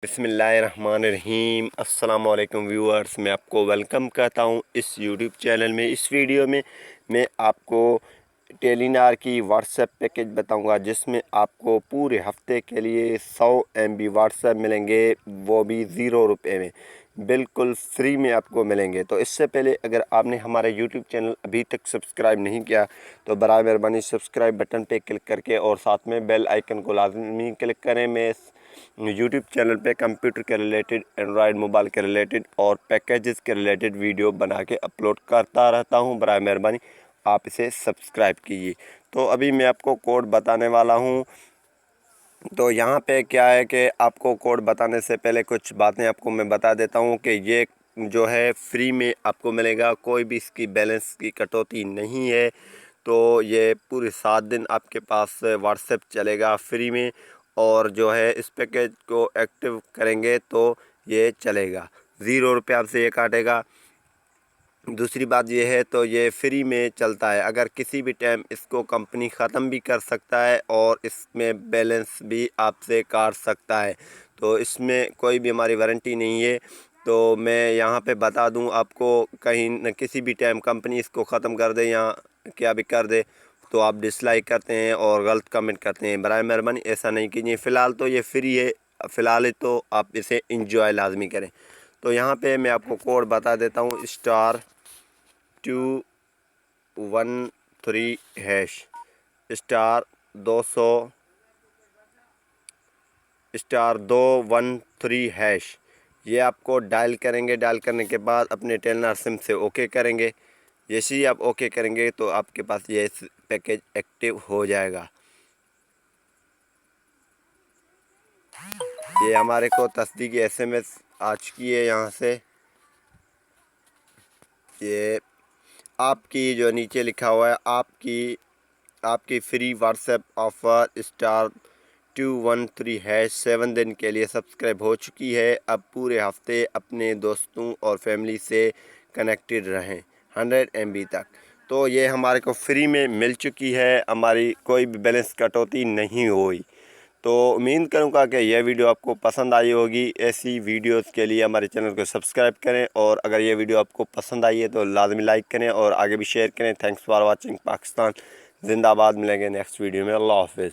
बिस्मिल्लाहिर्रहमानिर्रहीम। अस्सलाम वालेकुम व्यूअर्स, मैं आपको वेलकम कहता हूं इस यूट्यूब चैनल में। इस वीडियो में मैं आपको टेलीनार की व्हाट्सएप पैकेज बताऊंगा जिसमें आपको पूरे हफ्ते के लिए 100 MB व्हाट्सएप मिलेंगे, वो भी ₹0 में, बिल्कुल फ्री में आपको मिलेंगे। तो इससे पहले अगर आपने हमारा यूट्यूब चैनल अभी तक सब्सक्राइब नहीं किया तो बराए मेहरबानी सब्सक्राइब बटन पे क्लिक करके और साथ में बेल आइकन को लाजमी क्लिक करें। मैं यूट्यूब चैनल पे कंप्यूटर के रिलेटेड, एंड्रॉयड मोबाइल के रिलेटेड और पैकेजेस के रिलेटेड वीडियो बना के अपलोड करता रहता हूं। बराए मेहरबानी आप इसे सब्सक्राइब कीजिए। तो अभी मैं आपको कोड बताने वाला हूं। तो यहाँ पे क्या है कि आपको कोड बताने से पहले कुछ बातें आपको मैं बता देता हूँ कि ये जो है फ्री में आपको मिलेगा, कोई भी इसकी बैलेंस की कटौती नहीं है। तो ये पूरे 7 दिन आपके पास व्हाट्सएप चलेगा फ्री में, और जो है इस पैकेज को एक्टिव करेंगे तो ये चलेगा, ₹0 आपसे ये काटेगा। दूसरी बात ये है तो ये फ्री में चलता है, अगर किसी भी टाइम इसको कंपनी ख़त्म भी कर सकता है और इसमें बैलेंस भी आपसे काट सकता है। तो इसमें कोई भी हमारी वारंटी नहीं है। तो मैं यहाँ पे बता दूँ आपको, कहीं न किसी भी टाइम कंपनी इसको ख़त्म कर दे या क्या भी कर दे तो आप डिसलाइक करते हैं और गलत कमेंट करते हैं। बराए मेहरबानी ऐसा नहीं कीजिए। फ़िलहाल तो ये फ्री है, फ़िलहाल तो आप इसे इंजॉय लाजमी करें। तो यहाँ पे मैं आपको कोड बता देता हूँ, *213# *200 *213#। ये आपको डायल करेंगे। डायल करने के बाद अपने टेलीनार सिम से ओके करेंगे। जैसे ही आप ओके करेंगे तो आपके पास ये पैकेज एक्टिव हो जाएगा। ये हमारे को तस्दीकी SMS आ चुकी है। यहाँ से ये आपकी जो नीचे लिखा हुआ है आपकी फ्री व्हाट्सएप ऑफ़र *213# 7 दिन के लिए सब्सक्राइब हो चुकी है। अब पूरे हफ्ते अपने दोस्तों और फैमिली से कनेक्टेड रहें 100 MB तक। तो ये हमारे को फ्री में मिल चुकी है, हमारी कोई भी बैलेंस कटौती नहीं हुई। तो उम्मीद करूँगा कि यह वीडियो आपको पसंद आई होगी। ऐसी वीडियोस के लिए हमारे चैनल को सब्सक्राइब करें, और अगर ये वीडियो आपको पसंद आई है तो लाजमी लाइक करें और आगे भी शेयर करें। Thanks for watching. पाकिस्तान जिंदाबाद। मिलेंगे नेक्स्ट वीडियो में। अल्लाह हाफिज़।